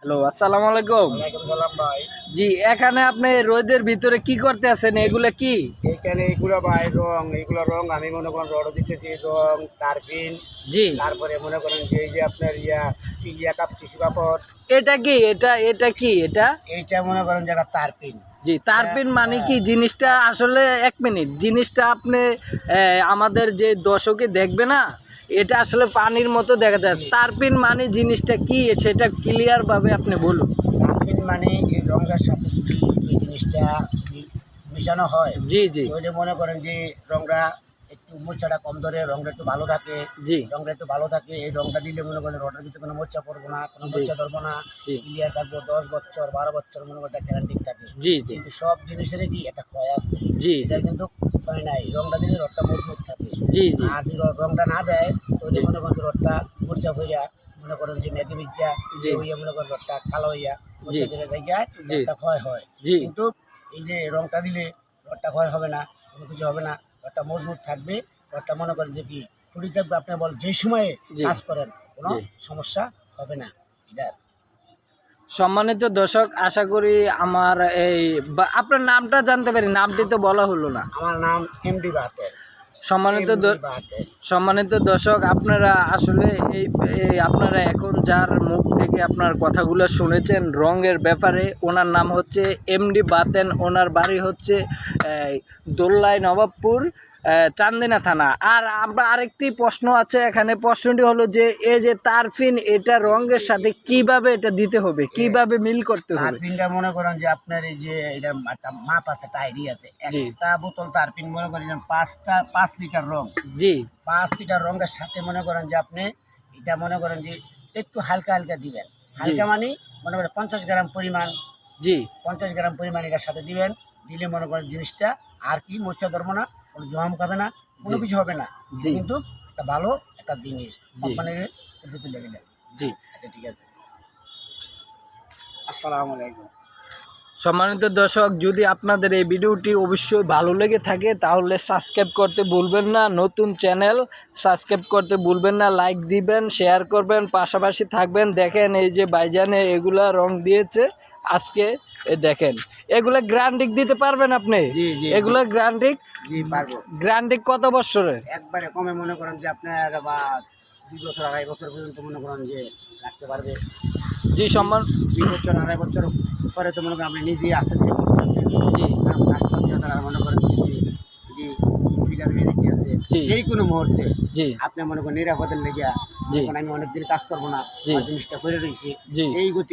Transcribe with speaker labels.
Speaker 1: Hello, আসসালামু আলাইকুম।
Speaker 2: ওয়ালাইকুম সালাম ভাই।
Speaker 1: জি, এখানে আপনি রোদের ভিতরে কি করতে আছেন? এগুলা কি?
Speaker 2: এইখানে এইগুলো ভাই এইগুলো রং আমি মনে করেন রড দিতেছি, রং তারপিন,
Speaker 1: জি,
Speaker 2: তারপরে মনে করেন যে এই যে আপনার টিস্যু কাপড়,
Speaker 1: এটা কি? এটা কি এটা?
Speaker 2: এইটা মনে করেন যে একটা তারপিন।
Speaker 1: জি, তারপিন মানে কি জিনিসটা? আসলে ১ মিনিট, জিনিসটা আপনি আমাদের যে দর্শকে দেখবে না, এটা আসলে পানির মতো দেখা যায়। তারপিন মানে জিনিসটা কি সেটা ক্লিয়ার ভাবে আপনি বলুন।
Speaker 2: তারপিন মানে এই রঙের সাথে যদি এই জিনিসটা মিশানো হয়,
Speaker 1: জি, জি,
Speaker 2: তাহলে মনে করেন যে রংটা একটু মোর্চাটা কম ধরে, রংটা একটু ভালো থাকে।
Speaker 1: জি,
Speaker 2: রংটা একটু ভালো থাকে, এই রংটা দিলে মনে করেন রডের ভিতরে কোনো মোর্চা পড়বো না, কোনো মোর্চা ধরবো না,
Speaker 1: জি,
Speaker 2: ক্লিয়ার থাকবো। 10 বছর 12 বছর মনে করেন একটা গ্যারান্টি থাকে।
Speaker 1: জি, জি,
Speaker 2: কিন্তু সব জিনিসেরই কি একটা ক্ষয় আছে,
Speaker 1: জি,
Speaker 2: এটা কিন্তু ক্ষয় নাই। রংটা দিলে রডটা মজবুত থাকে।
Speaker 1: জি, জি,
Speaker 2: আর যদি রংটা না দেয় তো
Speaker 1: জি,
Speaker 2: মনে করেন যে রডটা মোর্চা হইয়া, মনে করেন যে মেঘে বিজ্ঞা
Speaker 1: জি,
Speaker 2: হইয়া, মনে করেন রডটা কালো হইয়া
Speaker 1: জি,
Speaker 2: মোর্চা দিলে জায়গায়
Speaker 1: জি,
Speaker 2: রডটা ক্ষয় হয়।
Speaker 1: জি,
Speaker 2: কিন্তু এই যে রংটা দিলে রডটা ক্ষয় হবে না, কোনো কিছু হবে না, রডটা মজবুত থাকবে। রডটা মনে করেন যে কি খুঁড়ি থাকবে, আপনি বল যে সময়ে
Speaker 1: জি,
Speaker 2: কাজ করেন কোনো
Speaker 1: জি।
Speaker 2: সমস্যা হবে না। এটা
Speaker 1: সম্মানিত দর্শক, আশা করি আমার আপনার নামটা জানতে পারি? নামটি তো বলা হলো না।
Speaker 2: আমার নাম এমডি বাতের।
Speaker 1: সম্মানিত
Speaker 2: এমডি বাতের।
Speaker 1: সম্মানিত দর্শক, আপনারা আসলে আপনারা এখন যার মুখ থেকে আপনার কথাগুলো শুনেছেন রঙের ব্যাপারে, ওনার নাম হচ্ছে এমডি বাতেন। ওনার বাড়ি হচ্ছে দোল্লাই, নবাবপুর, চান্দিনা থানা। আর আমরা আরেকটি প্রশ্ন আছে এখানে। প্রশ্নটি হলো যে এই যে তারফিন, এটা রঙের সাথে কিভাবে এটা দিতে হবে, কিভাবে মিল করতে হবে?
Speaker 2: তারপিনটা মনে করেন যে আপনার এই যে এটা একটা মাপ আছে, একটা আইডি আছে।
Speaker 1: জি,
Speaker 2: একটা বোতল তারপিন মনে করেন যে 5 লিটার রং।
Speaker 1: জি,
Speaker 2: 5 লিটার রঙের সাথে মনে করেন যে আপনি এটা মনে করেন যে একটু হালকা হালকা দিবেন। হালকা মানে মনে করেন 50 গ্রাম পরিমাণ,
Speaker 1: জি,
Speaker 2: 50 গ্রাম পরিমাণ এটার সাথে দিবেন। দিলে মনে করেন জিনিসটা আর কি মোর্চা ধরবো না, কোনো জম খাবে না, কোনো
Speaker 1: জি,
Speaker 2: কিছু হবে না।
Speaker 1: জি,
Speaker 2: কিন্তু একটা ভালো একটা জিনিস
Speaker 1: জি,
Speaker 2: কোম্পানির তুলে দিলেন।
Speaker 1: জি।
Speaker 2: আচ্ছা, ঠিক আছে। আসসালামু আলাইকুম।
Speaker 1: সম্মানিত দর্শক, যদি আপনাদের এই ভিডিওটি অবশ্যই ভালো লেগে থাকে তাহলে সাবস্ক্রাইব করতে ভুলবেন না। নতুন চ্যানেল, সাবস্ক্রাইব করতে ভুলবেন না। লাইক দিবেন, শেয়ার করবেন, পাশাপাশি থাকবেন। দেখেন এই যে ভাইজানে এগুলা রং দিয়েছে আজকে, দেখেন এগুলা গ্রান্ডিক দিতে পারবেন আপনি?
Speaker 2: জি, জি,
Speaker 1: এগুলা গ্রান্ডিক,
Speaker 2: জি পারবো।
Speaker 1: গ্রান্ডিক কত বছরের?
Speaker 2: একবারে কমে মনে করেন যে আপনার বা 2 বছর 2.5 বছর পর্যন্ত মনে করেন যে রাখতে পারবে।
Speaker 1: জি, সম্মান
Speaker 2: 2 বছর 2.5 বছর পরে তো মনে করেন আপনি নিজেই আস্তে ধীরে করতে পারছেন।
Speaker 1: জি,
Speaker 2: কাজ করতে আছে আর মনে করেন যদি ফিগার হয়ে যেতে আছে
Speaker 1: জি,
Speaker 2: যে কোনো মুহূর্তে
Speaker 1: জি,
Speaker 2: আপনি মনে করেন নিরাপদের লেগে
Speaker 1: জি,
Speaker 2: আমি অনেকদিন কাজ করবো না,
Speaker 1: জি,
Speaker 2: আমার জিনিসটা ফেরে রয়েছে
Speaker 1: জি।
Speaker 2: এই গতি